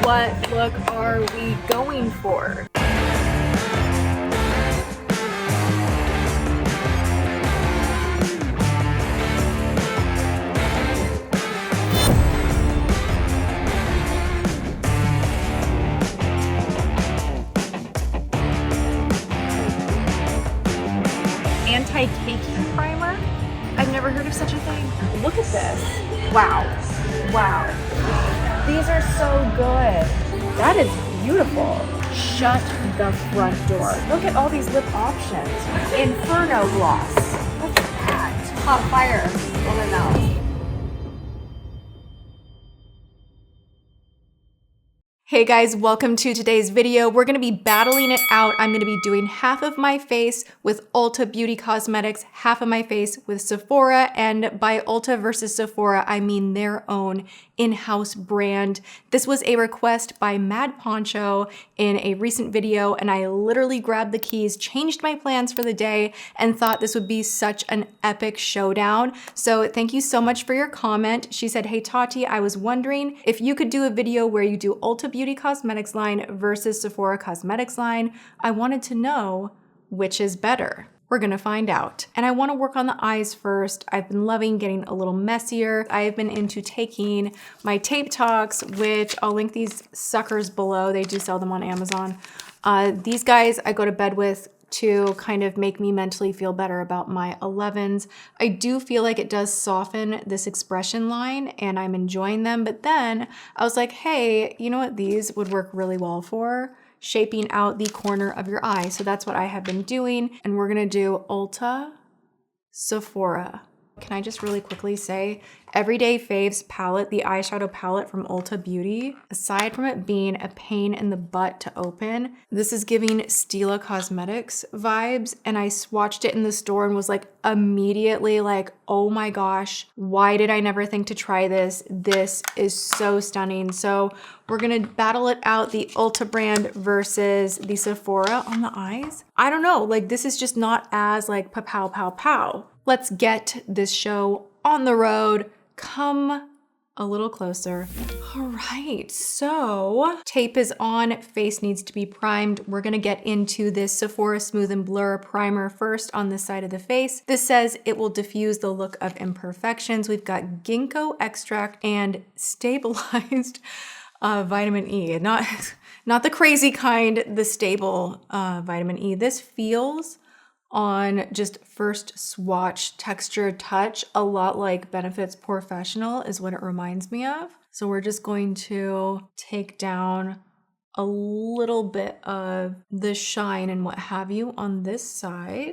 what look are we going for? Anti-caking primer? I've never heard of such a thing. Look at this. Wow. Wow. These are so good. That is beautiful. Shut the front door. Look at all these lip options. Inferno gloss. Look at that. Hot fire on my mouth. Hey guys, welcome to today's video. We're gonna be battling it out. I'm gonna be doing half of my face with Ulta Beauty Cosmetics, half of my face with Sephora, and by Ulta versus Sephora, I mean their own in-house brand. This was a request by Mad Poncho in a recent video, and I literally grabbed the keys, changed my plans for the day, and thought this would be such an epic showdown. So thank you so much for your comment. She said, hey Tati, I was wondering if you could do a video where you do Ulta Beauty Cosmetics line versus Sephora Cosmetics line. I wanted to know which is better. We're gonna find out. And I wanna work on the eyes first. I've been loving getting a little messier. I've been into taking my tape talks, which I'll link these suckers below. They do sell them on Amazon. These guys I go to bed with to kind of make me mentally feel better about my 11s. I do feel like it does soften this expression line and I'm enjoying them. But then I was like, hey, you know what these would work really well for? Shaping out the corner of your eye. So that's what I have been doing. And we're gonna do Ulta, Sephora. Can I just really quickly say, Everyday Faves palette, the eyeshadow palette from Ulta Beauty, aside from it being a pain in the butt to open, this is giving Stila Cosmetics vibes. And I swatched it in the store and was like immediately like, oh my gosh, why did I never think to try this? This is so stunning. So we're gonna battle it out, the Ulta brand versus the Sephora on the eyes. I don't know, like this is just not as like pow pow pow. Let's get this show on the road. Come a little closer. All right, so tape is on, face needs to be primed. We're gonna get into this Sephora Smooth and Blur primer first on this side of the face. This says it will diffuse the look of imperfections. We've got ginkgo extract and stabilized vitamin E. Not the crazy kind, the stable vitamin E. This feels on just first swatch texture touch a lot like Benefit's Professional is what it reminds me of. So we're just going to take down a little bit of the shine and what have you on this side.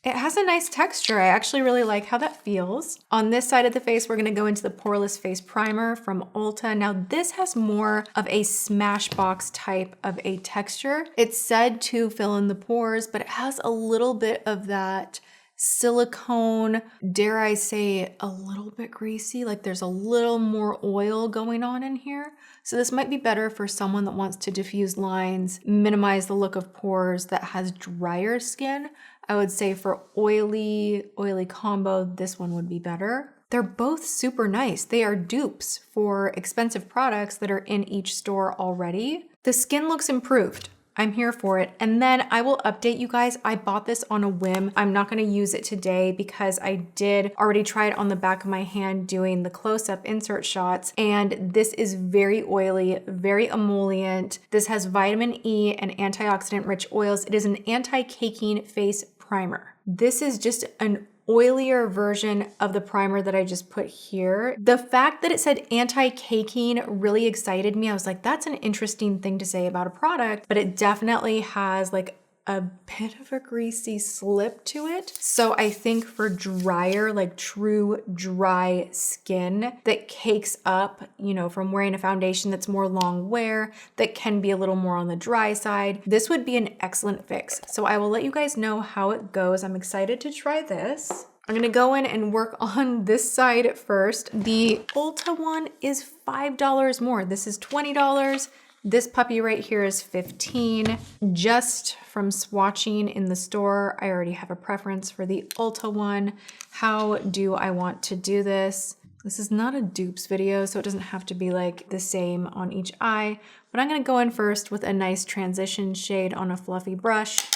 It has a nice texture. I actually really like how that feels. On this side of the face, we're gonna go into the Poreless Face Primer from Ulta. Now this has more of a Smashbox type of a texture. It's said to fill in the pores, but it has a little bit of that silicone, dare I say, a little bit greasy, like there's a little more oil going on in here. So this might be better for someone that wants to diffuse lines, minimize the look of pores, that has drier skin. I would say for oily combo, this one would be better. They're both super nice. They are dupes for expensive products that are in each store already. The skin looks improved. I'm here for it. And then I will update you guys. I bought this on a whim. I'm not gonna use it today because I did already try it on the back of my hand doing the close-up insert shots. And this is very oily, very emollient. This has vitamin E and antioxidant-rich oils. It is an anti-caking face primer. This is just an oilier version of the primer that I just put here. The fact that it said anti-caking really excited me. I was like, that's an interesting thing to say about a product, but it definitely has like a bit of a greasy slip to it. So I think for drier, like true dry skin that cakes up, you know, from wearing a foundation that's more long wear, that can be a little more on the dry side, this would be an excellent fix. So I will let you guys know how it goes. I'm excited to try this. I'm gonna go in and work on this side first. The Ulta one is $5 more. This is $20. This puppy right here is $15. Just from swatching in the store, I already have a preference for the Ulta one. How do I want to do this? This is not a dupes video, so it doesn't have to be like the same on each eye, but I'm gonna go in first with a nice transition shade on a fluffy brush.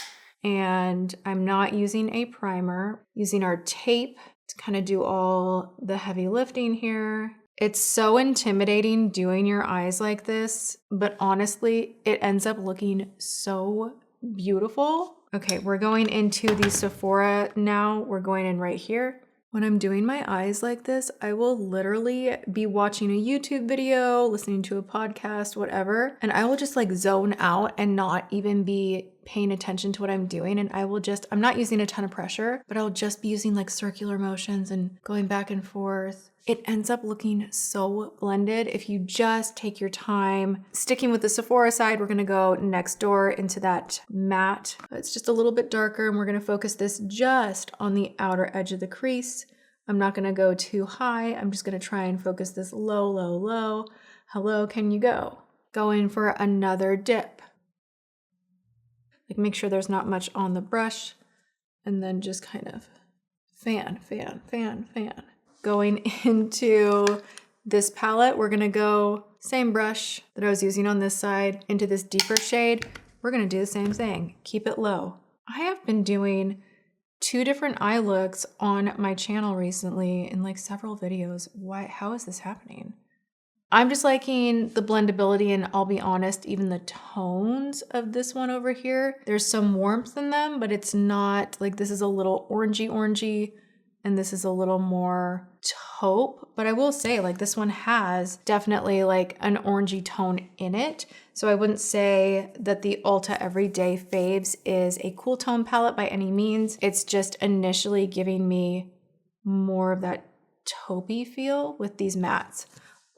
And I'm not using a primer, using our tape to kind of do all the heavy lifting here. It's so intimidating doing your eyes like this, but honestly, it ends up looking so beautiful. Okay, we're going into the Sephora now. We're going in right here. When I'm doing my eyes like this, I will literally be watching a YouTube video, listening to a podcast, whatever, and I will just like zone out and not even be paying attention to what I'm doing. And I'm not using a ton of pressure, but I'll just be using like circular motions and going back and forth. It ends up looking so blended if you just take your time. Sticking with the Sephora side, we're gonna go next door into that matte. It's just a little bit darker, and we're gonna focus this just on the outer edge of the crease. I'm not gonna go too high. I'm just gonna try and focus this low, low, low. Hello, can you go? Go in for another dip. Like make sure there's not much on the brush, and then just kind of fan, fan, fan, fan. Going into this palette, we're gonna go same brush that I was using on this side into this deeper shade. We're gonna do the same thing, keep it low. I have been doing 2 different eye looks on my channel recently in like several videos. How is this happening? I'm just liking the blendability, and I'll be honest, even the tones of this one over here, there's some warmth in them, but it's not like this is a little orangey, and this is a little more taupe. But I will say like this one has definitely like an orangey tone in it. So I wouldn't say that the Ulta Everyday Faves is a cool tone palette by any means. It's just initially giving me more of that taupey feel with these mattes.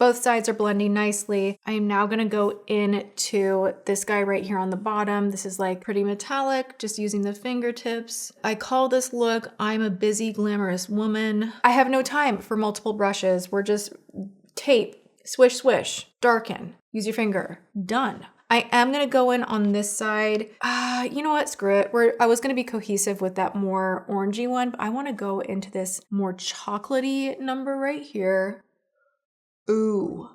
Both sides are blending nicely. I am now gonna go into this guy right here on the bottom. This is like pretty metallic, just using the fingertips. I call this look, I'm a busy, glamorous woman. I have no time for multiple brushes. We're just tape, swish, swish, darken, use your finger, done. I am gonna go in on this side. You know what, screw it. I was gonna be cohesive with that more orangey one, but I wanna go into this more chocolatey number right here. Ooh,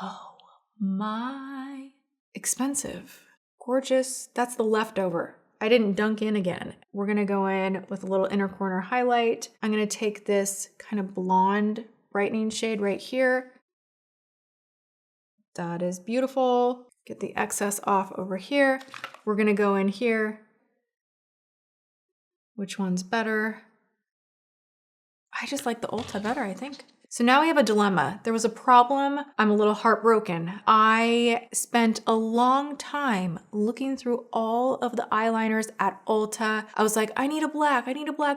oh my, expensive, gorgeous. That's the leftover. I didn't dunk in again. We're gonna go in with a little inner corner highlight. I'm gonna take this kind of blonde brightening shade right here. That is beautiful. Get the excess off over here. We're gonna go in here. Which one's better? I just like the Ulta better, I think. So now we have a dilemma. There was a problem. I'm a little heartbroken. I spent a long time looking through all of the eyeliners at Ulta. I was like, I need a black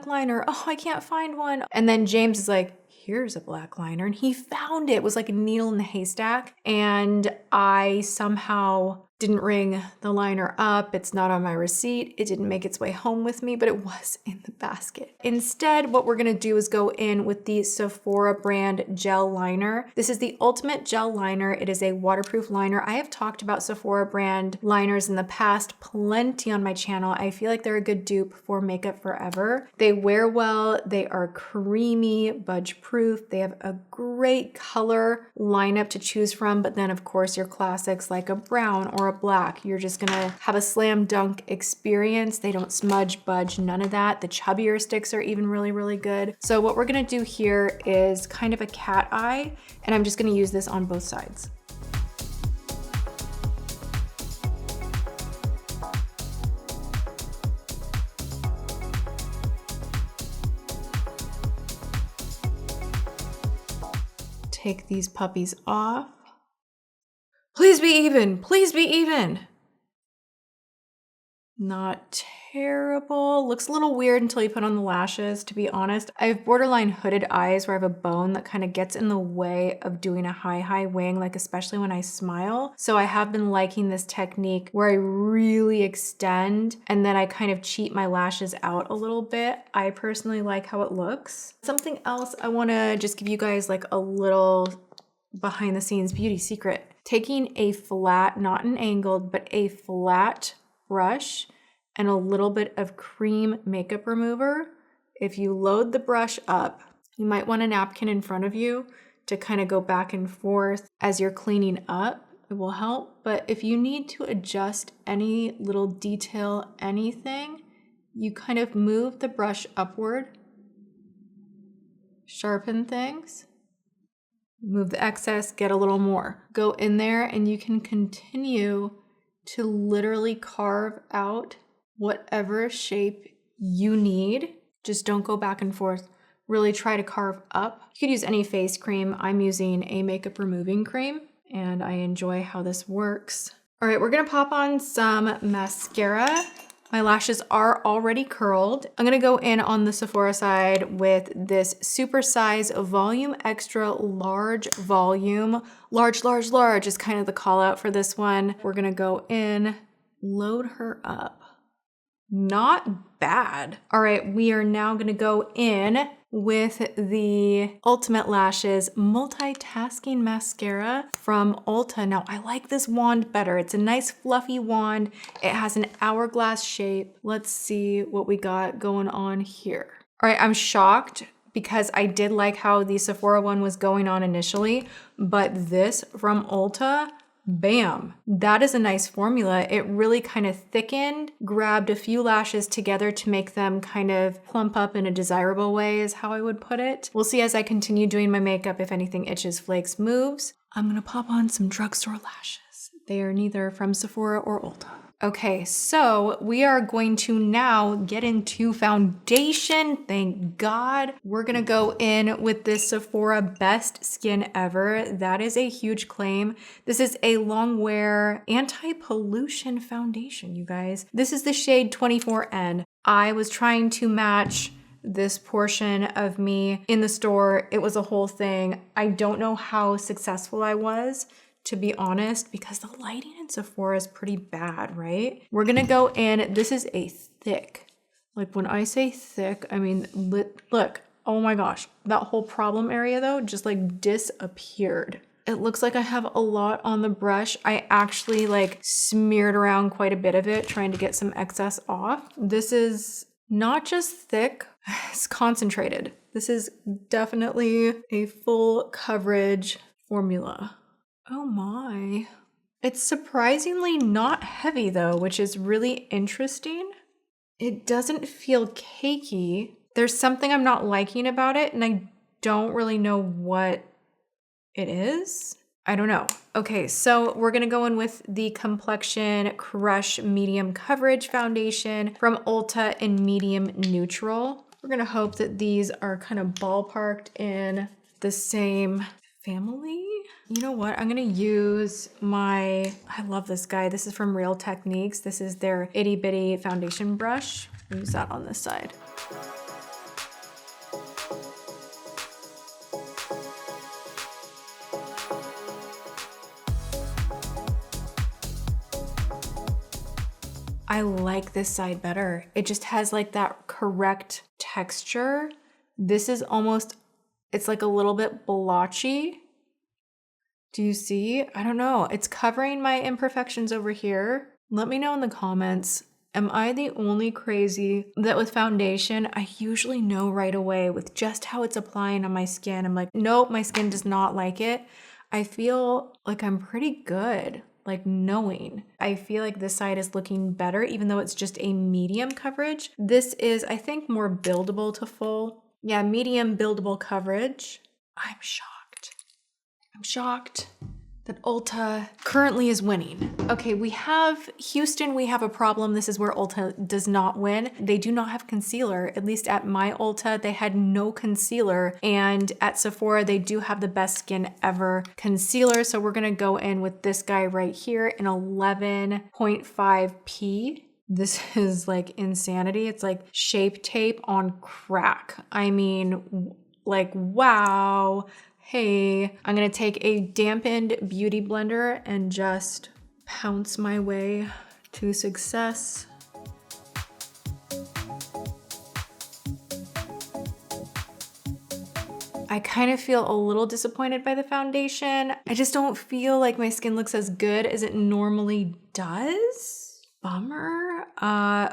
liner. Oh, I can't find one. And then James is like, here's a black liner. And he found it. It was like a needle in the haystack. And I somehow didn't ring the liner up. It's not on my receipt. It didn't make its way home with me, but it was in the basket. Instead, what we're gonna do is go in with the Sephora brand gel liner. This is the Ultimate Gel Liner. It is a waterproof liner. I have talked about Sephora brand liners in the past plenty on my channel. I feel like they're a good dupe for Makeup Forever. They wear well, they are creamy, budge proof. They have a great color lineup to choose from, but then of course your classics like a brown or a black. You're just gonna have a slam dunk experience. They don't smudge, budge, none of that. The chubbier sticks are even really, really good. So what we're gonna do here is kind of a cat eye, and I'm just gonna use this on both sides. Take these puppies off. Please be even, please be even. Not terrible. Looks a little weird until you put on the lashes, to be honest. I have borderline hooded eyes where I have a bone that kind of gets in the way of doing a high wing, like especially when I smile. So I have been liking this technique where I really extend and then I kind of cheat my lashes out a little bit. I personally like how it looks. Something else I want to just give you guys like a little behind the scenes beauty secret. Taking a flat, not an angled, but a flat brush and a little bit of cream makeup remover. If you load the brush up You might want a napkin in front of you to kind of go back and forth as you're cleaning up. It will help. But if you need to adjust any little detail, anything, you kind of move the brush upward, sharpen things, move the excess, get a little more. Go in there and you can continue to literally carve out whatever shape you need. Just don't go back and forth. Really try to carve up. You could use any face cream. I'm using a makeup removing cream and I enjoy how this works. All right, we're gonna pop on some mascara. My lashes are already curled. I'm gonna go in on the Sephora side with this Super Size Volume Extra Large Volume. Large is kind of the call out for this one. We're gonna go in, load her up. Not bad. All right, we are now gonna go in with the Ultimate Lashes Multitasking Mascara from Ulta. Now, I like this wand better. It's a nice fluffy wand. It has an hourglass shape. Let's see what we got going on here. All right, I'm shocked because I did like how the Sephora one was going on initially, but this from Ulta, bam, that is a nice formula. It really kind of thickened, grabbed a few lashes together to make them kind of plump up in a desirable way is how I would put it. We'll see as I continue doing my makeup if anything itches, flakes, moves. I'm gonna pop on some drugstore lashes. They are neither from Sephora or Ulta. Okay, so we are going to now get into foundation. Thank God. We're gonna go in with this Sephora Best Skin Ever. That is a huge claim. This is a long wear anti-pollution foundation, you guys. This is the shade 24N. I was trying to match this portion of me in the store. It was a whole thing. I don't know how successful I was, to be honest, because the lighting in Sephora is pretty bad, right? We're gonna go in, this is a thick, like when I say thick, I mean, look, oh my gosh, that whole problem area though, just like disappeared. It looks like I have a lot on the brush. I actually like smeared around quite a bit of it, trying to get some excess off. This is not just thick, it's concentrated. This is definitely a full coverage formula. Oh my. It's surprisingly not heavy though, which is really interesting. It doesn't feel cakey. There's something I'm not liking about it and I don't really know what it is. I don't know. Okay, so we're gonna go in with the Complexion Crush Medium Coverage Foundation from Ulta in Medium Neutral. We're gonna hope that these are kind of ballparked in the same family. You know what? I'm gonna use I love this guy. This is from Real Techniques. This is their itty bitty foundation brush. Use that on this side. I like this side better. It just has like that correct texture. This is almost, it's like a little bit blotchy. Do you see? I don't know. It's covering my imperfections over here. Let me know in the comments. Am I the only crazy that with foundation, I usually know right away with just how it's applying on my skin. I'm like, nope, my skin does not like it. I feel like I'm pretty good, like knowing. I feel like this side is looking better, even though it's just a medium coverage. This is, I think, more buildable to full. Yeah, medium buildable coverage. I'm shocked. I'm shocked that Ulta currently is winning. Okay, we have Houston, we have a problem. This is where Ulta does not win. They do not have concealer. At least at my Ulta, they had no concealer. And at Sephora, they do have the Best Skin Ever concealer. So we're gonna go in with this guy right here in 11.5P. This is like insanity. It's like Shape Tape on crack. I mean, like, wow. Hey, I'm gonna take a dampened beauty blender and just pounce my way to success. I kind of feel a little disappointed by the foundation. I just don't feel like my skin looks as good as it normally does, bummer.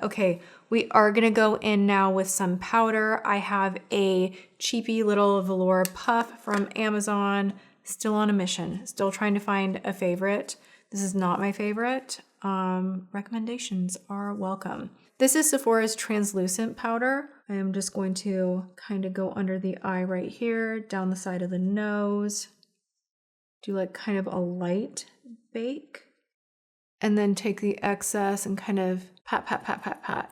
Okay, we are gonna go in now with some powder. I have a cheapy little velour puff from Amazon. Still on a mission, still trying to find a favorite. This is not my favorite. Recommendations are welcome. This is Sephora's translucent powder. I am just going to kind of go under the eye right here, down the side of the nose. Do like kind of a light bake. And then take the excess and kind of pat, pat, pat, pat, pat.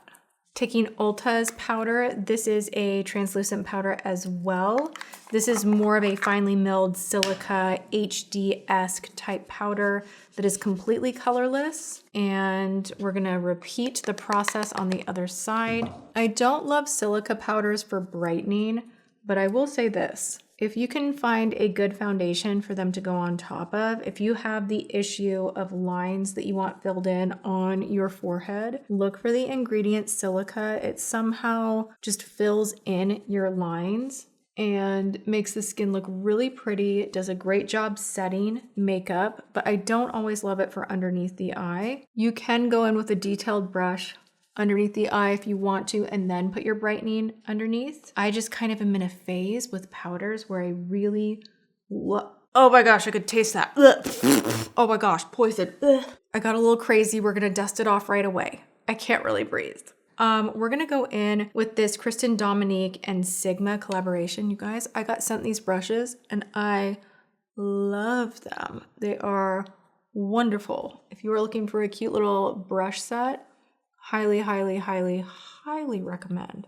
Taking Ulta's powder. This is a translucent powder as well. This is more of a finely milled silica HD-esque type powder that is completely colorless. And we're gonna repeat the process on the other side. I don't love silica powders for brightening, but I will say this. If you can find a good foundation for them to go on top of, if you have the issue of lines that you want filled in on your forehead, look for the ingredient silica. It somehow just fills in your lines and makes the skin look really pretty. It does a great job setting makeup, but I don't always love it for underneath the eye. You can go in with a detailed brush underneath the eye if you want to, and then put your brightening underneath. I just kind of am in a phase with powders where I really oh my gosh, I could taste that. Oh my gosh, poison. I got a little crazy. We're gonna dust it off right away. I can't really breathe. We're gonna go in with this Kristen Dominique and Sigma collaboration. You guys, I got sent these brushes and I love them. They are wonderful. If you are looking for a cute little brush set, highly, highly, highly, highly recommend.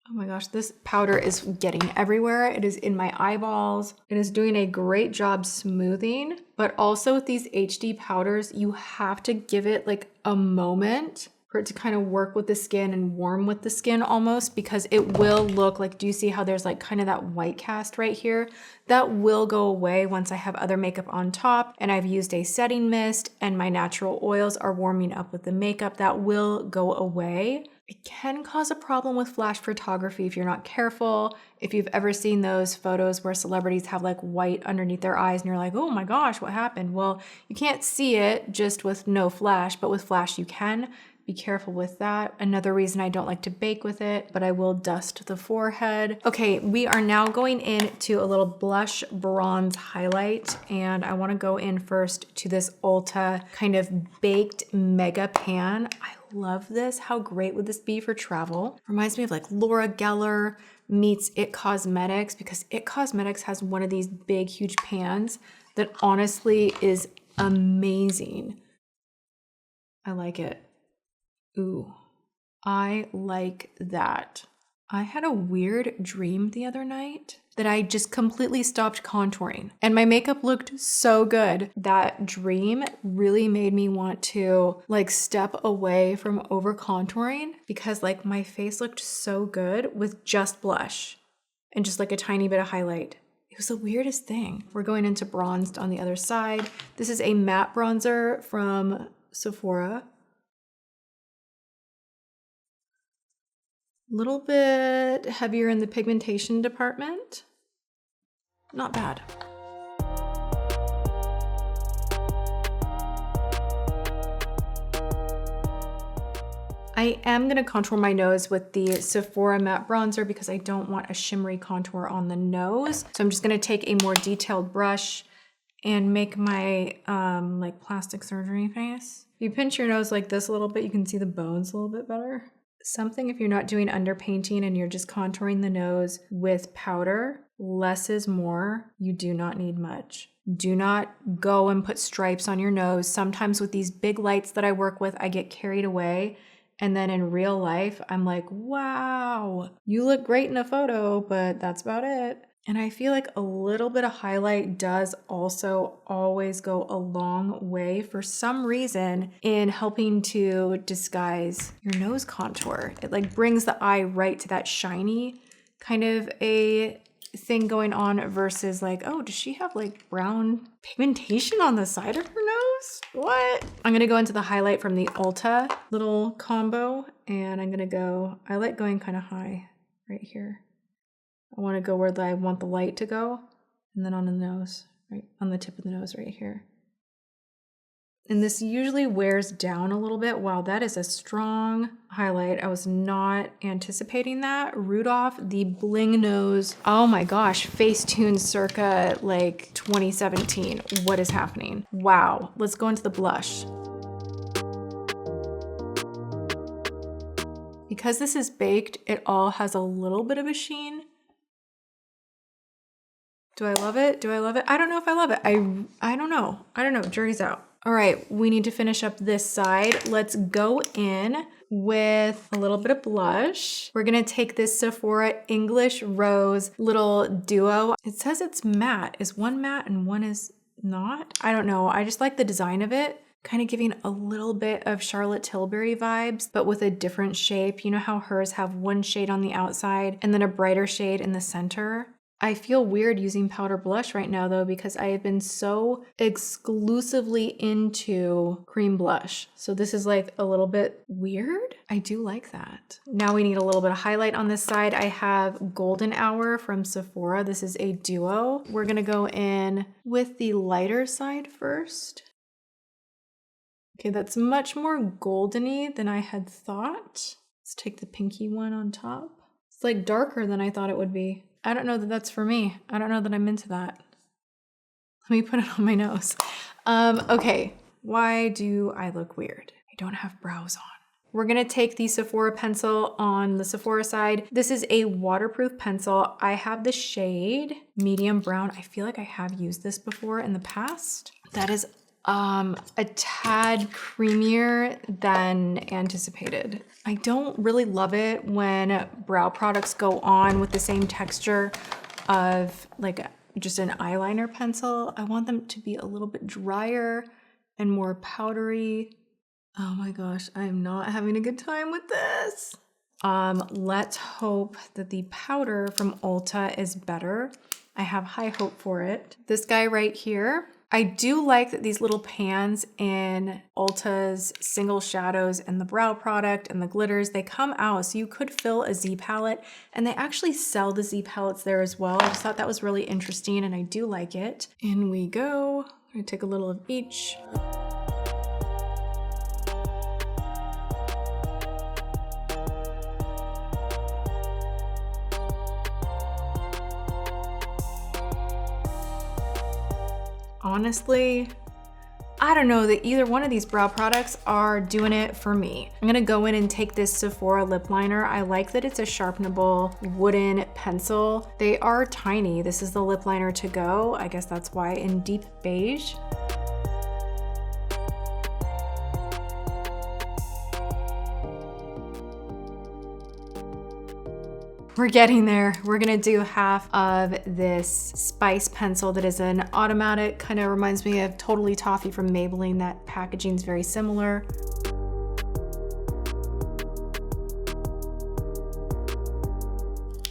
Oh my gosh, this powder is getting everywhere. It is in my eyeballs. It is doing a great job smoothing, but also with these HD powders, you have to give it like a moment for it to kind of work with the skin and warm with the skin almost, because it will look like, do you see how there's like kind of that white cast right here? That will go away once I have other makeup on top and I've used a setting mist and my natural oils are warming up with the makeup. That will go away. It can cause a problem with flash photography if you're not careful. If you've ever seen those photos where celebrities have like white underneath their eyes and you're like, oh my gosh, what happened? Well, you can't see it just with no flash, but with flash you can. Be careful with that. Another reason I don't like to bake with it, but I will dust the forehead. Okay, we are now going into a little blush bronze highlight, and I want to go in first to this Ulta kind of baked mega pan. I love this. How great would this be for travel? Reminds me of like Laura Geller meets It Cosmetics, because It Cosmetics has one of these big, huge pans that honestly is amazing. I like it. Ooh, I like that. I had a weird dream the other night that I just completely stopped contouring and my makeup looked so good. That dream really made me want to like step away from over contouring, because like my face looked so good with just blush and just like a tiny bit of highlight. It was the weirdest thing. We're going into bronzed on the other side. This is a matte bronzer from Sephora. Little bit heavier in the pigmentation department. Not bad. I am gonna contour my nose with the Sephora matte bronzer because I don't want a shimmery contour on the nose. So I'm just gonna take a more detailed brush and make my like plastic surgery face. If you pinch your nose like this a little bit, you can see the bones a little bit better. Something if you're not doing underpainting and you're just contouring the nose with powder, less is more. You do not need much. Do not go and put stripes on your nose. Sometimes with these big lights that I work with, I get carried away. And then in real life, I'm like, wow, you look great in a photo, but that's about it. And I feel like a little bit of highlight does also always go a long way for some reason in helping to disguise your nose contour. It like brings the eye right to that shiny kind of a thing going on versus like, oh, does she have like brown pigmentation on the side of her nose? What? I'm gonna go into the highlight from the Ulta little combo, and I'm gonna go, I like going kind of high right here. I want to go where I want the light to go, and then on the nose, right on the tip of the nose right here. And this usually wears down a little bit. Wow, that is a strong highlight. I was not anticipating that. Rudolph, the bling nose. Oh my gosh, Facetune circa like 2017. What is happening? Wow, let's go into the blush. Because this is baked, it all has a little bit of a sheen. Do I love it? Do I love it? I don't know if I love it. I don't know. I don't know. Jury's out. All right, we need to finish up this side. Let's go in with a little bit of blush. We're gonna take this Sephora English Rose little duo. It says it's matte. Is one matte and one is not? I don't know. I just like the design of it. Kind of giving a little bit of Charlotte Tilbury vibes, but with a different shape. You know how hers have one shade on the outside and then a brighter shade in the center? I feel weird using powder blush right now though, because I have been so exclusively into cream blush. So this is like a little bit weird. I do like that. Now we need a little bit of highlight on this side. I have Golden Hour from Sephora. This is a duo. We're gonna go in with the lighter side first. Okay, that's much more goldeny than I had thought. Let's take the pinky one on top. It's like darker than I thought it would be. I don't know that that's for me. I don't know that I'm into that. Let me put it on my nose. Okay, why do I look weird? I don't have brows on. We're gonna take the Sephora pencil on the Sephora side. This is a waterproof pencil. I have the shade medium brown. I feel like I have used this before in the past. That is a tad creamier than anticipated. I don't really love it when brow products go on with the same texture of like just an eyeliner pencil. I want them to be a little bit drier and more powdery. Oh my gosh, I am not having a good time with this. Let's hope that the powder from Ulta is better. I have high hope for it. This guy right here, I do like that these little pans in Ulta's single shadows and the brow product and the glitters, they come out so you could fill a Z palette, and they actually sell the Z palettes there as well. I just thought that was really interesting and I do like it. In we go. I'm gonna take a little of each. Honestly, I don't know that either one of these brow products are doing it for me. I'm gonna go in and take this Sephora lip liner. I like that it's a sharpenable wooden pencil. They are tiny. This is the lip liner to go. I guess that's why, in deep beige. We're getting there. We're gonna do half of this spice pencil that is an automatic, kind of reminds me of Totally Toffee from Maybelline. That packaging's very similar.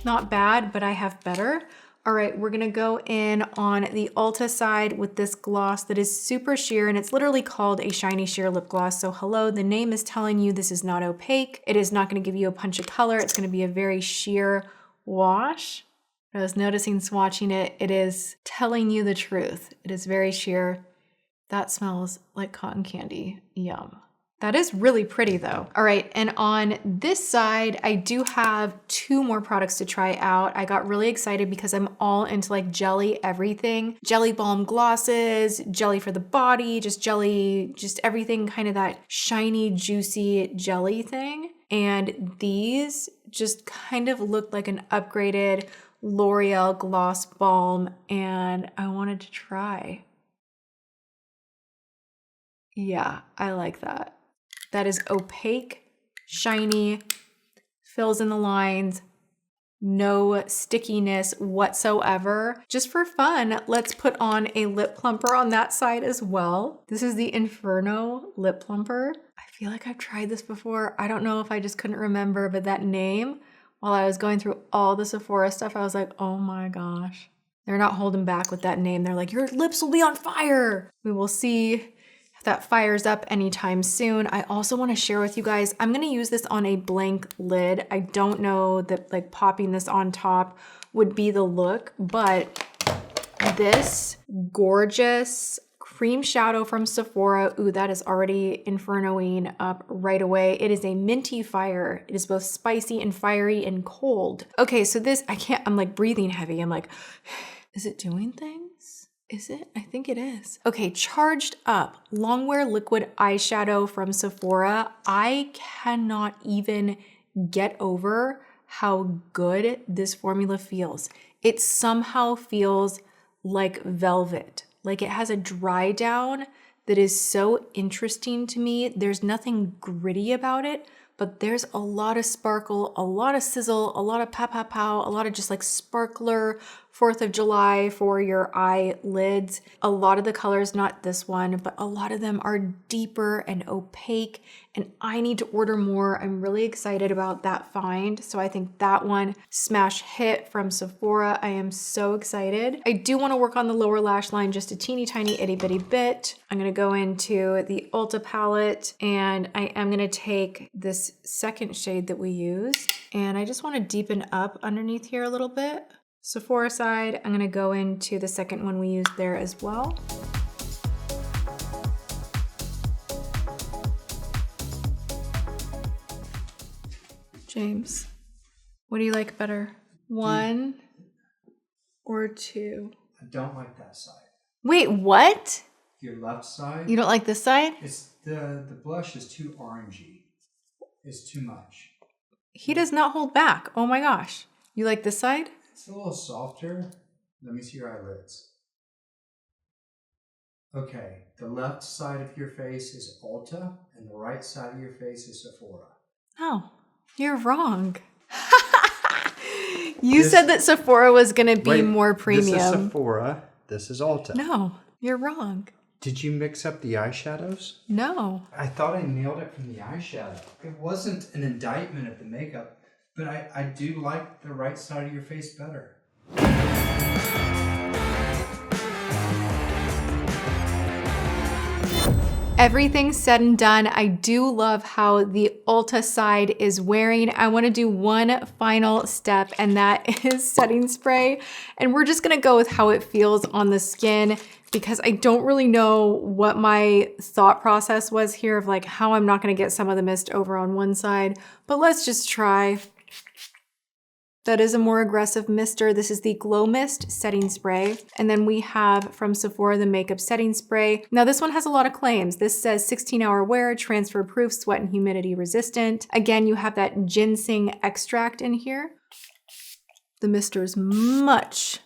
Not bad, but I have better. All right, we're gonna go in on the Ulta side with this gloss that is super sheer, and it's literally called a shiny sheer lip gloss. So hello, the name is telling you this is not opaque. It is not gonna give you a punch of color. It's gonna be a very sheer wash. I was noticing swatching it, it is telling you the truth. It is very sheer. That smells like cotton candy, yum. That is really pretty though. All right, and on this side, I do have two more products to try out. I got really excited because I'm all into like jelly everything. Jelly balm glosses, jelly for the body, just jelly, just everything kind of that shiny, juicy jelly thing. And these just kind of look like an upgraded L'Oreal Gloss Balm, and I wanted to try. Yeah, I like that. That is opaque, shiny, fills in the lines, no stickiness whatsoever. Just for fun, let's put on a lip plumper on that side as well. This is the Inferno lip plumper. I feel like I've tried this before. I don't know if I just couldn't remember, but that name, while I was going through all the Sephora stuff, I was like, oh my gosh. They're not holding back with that name. They're like, your lips will be on fire. We will see if that fires up anytime soon. I also want to share with you guys, I'm going to use this on a blank lid. I don't know that like popping this on top would be the look, but this gorgeous cream shadow from Sephora. Ooh, that is already infernoing up right away. It is a minty fire. It is both spicy and fiery and cold. Okay, so this, I'm like breathing heavy. I'm like, is it doing things? Is it? I think it is. Okay, Charged Up Longwear Liquid Eyeshadow from Sephora. I cannot even get over how good this formula feels. It somehow feels like velvet. Like it has a dry down that is so interesting to me. There's nothing gritty about it, but there's a lot of sparkle, a lot of sizzle, a lot of pow pow pow, a lot of just like sparkler 4th of July for your eyelids. A lot of the colors, not this one, but a lot of them are deeper and opaque, and I need to order more. I'm really excited about that find. So I think that one, smash hit from Sephora. I am so excited. I do want to work on the lower lash line just a teeny tiny itty bitty bit. I'm going to go into the Ulta palette, and I am going to take this second shade that we used, and I just want to deepen up underneath here a little bit. Sephora side, I'm gonna go into the second one we used there as well. James, what do you like better? One or two? I don't like that side. Wait, what? Your left side? You don't like this side? It's the blush is too orangey. It's too much. He does not hold back. Oh my gosh. You like this side? It's a little softer. Let me see your eyelids. Okay, the left side of your face is Ulta, and the right side of your face is Sephora. Oh, you're wrong. You said that Sephora was going to be more premium. This is Sephora. This is Ulta. No, you're wrong. Did you mix up the eyeshadows? No. I thought I nailed it from the eyeshadow. It wasn't an indictment of the makeup. But I do like the right side of your face better. Everything said and done, I do love how the Ulta side is wearing. I want to do one final step, and that is setting spray. And we're just going to go with how it feels on the skin, because I don't really know what my thought process was here of like how I'm not going to get some of the mist over on one side. But let's just try. That is a more aggressive mister. This is the Glow Mist Setting Spray. And then we have from Sephora the Makeup Setting Spray. Now this one has a lot of claims. This says 16-hour wear, transfer proof, sweat and humidity resistant. Again, you have that ginseng extract in here. The mister is much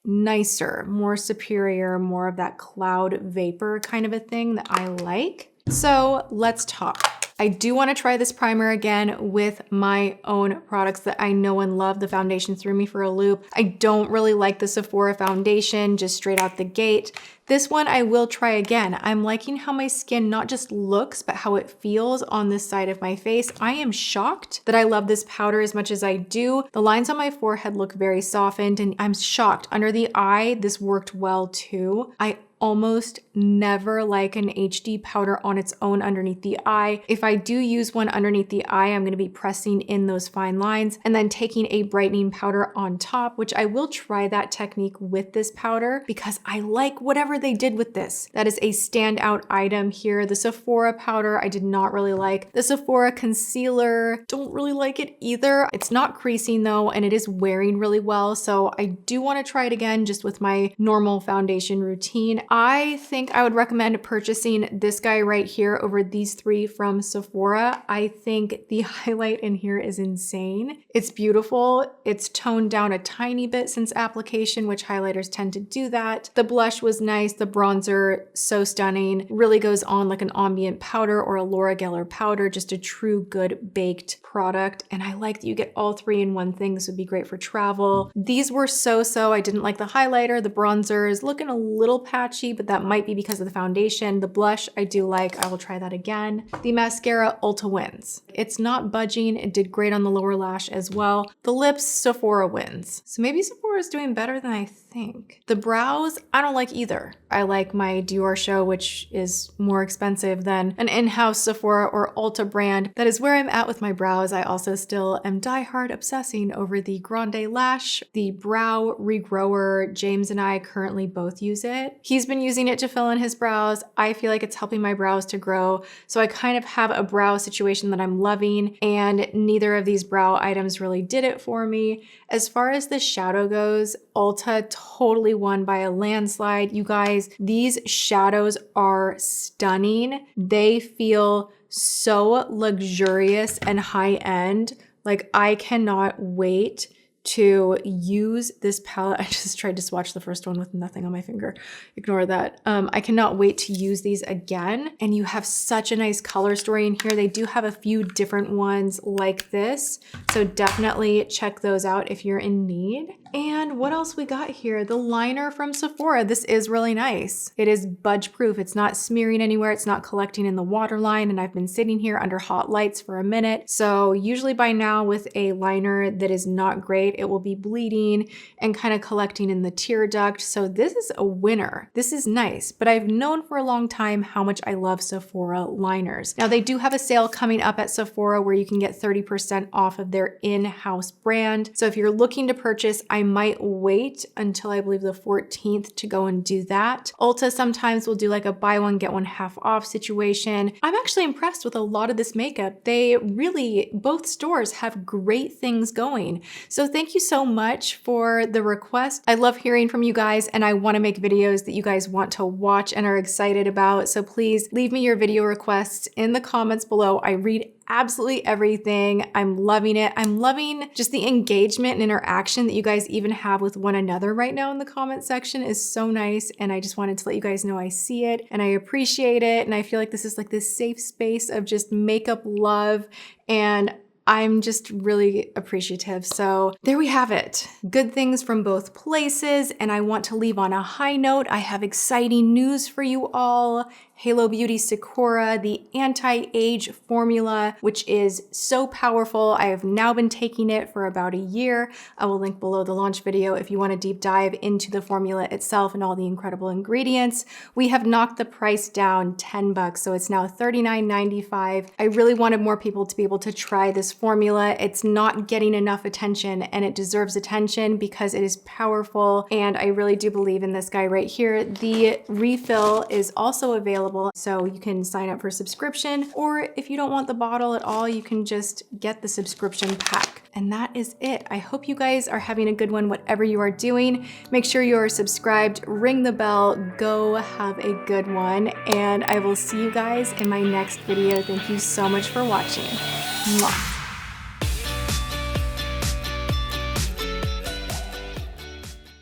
nicer, more superior, more of that cloud vapor kind of a thing that I like. So let's talk. I do want to try this primer again with my own products that I know and love. The foundation threw me for a loop. I don't really like the Sephora foundation just straight out the gate. This one I will try again. I'm liking how my skin not just looks, but how it feels on this side of my face. I am shocked that I love this powder as much as I do. The lines on my forehead look very softened, and I'm shocked. Under the eye, this worked well too. I almost never like an HD powder on its own underneath the eye. If I do use one underneath the eye, I'm going to be pressing in those fine lines and then taking a brightening powder on top, which I will try that technique with this powder because I like whatever they did with this. That is a standout item here. The Sephora powder, I did not really like. The Sephora concealer, don't really like it either. It's not creasing though, and it is wearing really well. So I do want to try it again just with my normal foundation routine. I think I would recommend purchasing this guy right here over these three from Sephora. I think the highlight in here is insane. It's beautiful. It's toned down a tiny bit since application, which highlighters tend to do that. The blush was nice. The bronzer, so stunning. Really goes on like an ambient powder or a Laura Geller powder, just a true good baked product. And I like that you get all three in one thing. This would be great for travel. These were so-so. I didn't like the highlighter. The bronzer is looking a little patchy, but that might be because of the foundation. The blush I do like. I will try that again. The mascara Ulta wins. It's not budging. It did great on the lower lash as well. The lips, Sephora wins. So maybe Sephora Sephora is doing better than I think. The brows, I don't like either. I like my Dior show, which is more expensive than an in-house Sephora or Ulta brand. That is where I'm at with my brows. I also still am diehard obsessing over the Grande Lash, the brow regrower. James and I currently both use it. He's been using it to fill in his brows. I feel like it's helping my brows to grow. So I kind of have a brow situation that I'm loving, and neither of these brow items really did it for me. As far as the shadow goes, Ulta totally won by a landslide. You guys, these shadows are stunning. They feel so luxurious and high-end. Like, I cannot wait to use this palette. I just tried to swatch the first one with nothing on my finger. Ignore that. I cannot wait to use these again. And you have such a nice color story in here. They do have a few different ones like this. So definitely check those out if you're in need. And what else we got here? The liner from Sephora. This is really nice. It is budge proof. It's not smearing anywhere. It's not collecting in the waterline. And I've been sitting here under hot lights for a minute. So usually by now with a liner that is not great, it will be bleeding and kind of collecting in the tear duct. So this is a winner. This is nice, but I've known for a long time how much I love Sephora liners. Now they do have a sale coming up at Sephora where you can get 30% off of their in-house brand. So if you're looking to purchase, I might wait until I believe the 14th to go and do that. Ulta sometimes will do like a buy one, get one half off situation. I'm actually impressed with a lot of this makeup. They really, both stores have great things going. So thank you so much for the request. I love hearing from you guys, and I want to make videos that you guys want to watch and are excited about. So please leave me your video requests in the comments below. I read absolutely everything. I'm loving it. I'm loving just the engagement and interaction that you guys even have with one another right now in the comment section is so nice. And I just wanted to let you guys know I see it and I appreciate it. And I feel like this is like this safe space of just makeup love, and I'm just really appreciative. So there we have it. Good things from both places. And I want to leave on a high note. I have exciting news for you all. Halo Beauty Sakura, the anti-age formula, which is so powerful. I have now been taking it for about a year. I will link below the launch video if you want to deep dive into the formula itself and all the incredible ingredients. We have knocked the price down $10, so it's now $39.95. I really wanted more people to be able to try this formula. It's not getting enough attention, and it deserves attention because it is powerful, and I really do believe in this guy right here. The refill is also available, so you can sign up for subscription, or if you don't want the bottle at all, you can just get the subscription pack. And that is it. I hope you guys are having a good one, whatever you are doing. Make sure you are subscribed, ring the bell, go have a good one, and I will see you guys in my next video. Thank you so much for watching. Mwah.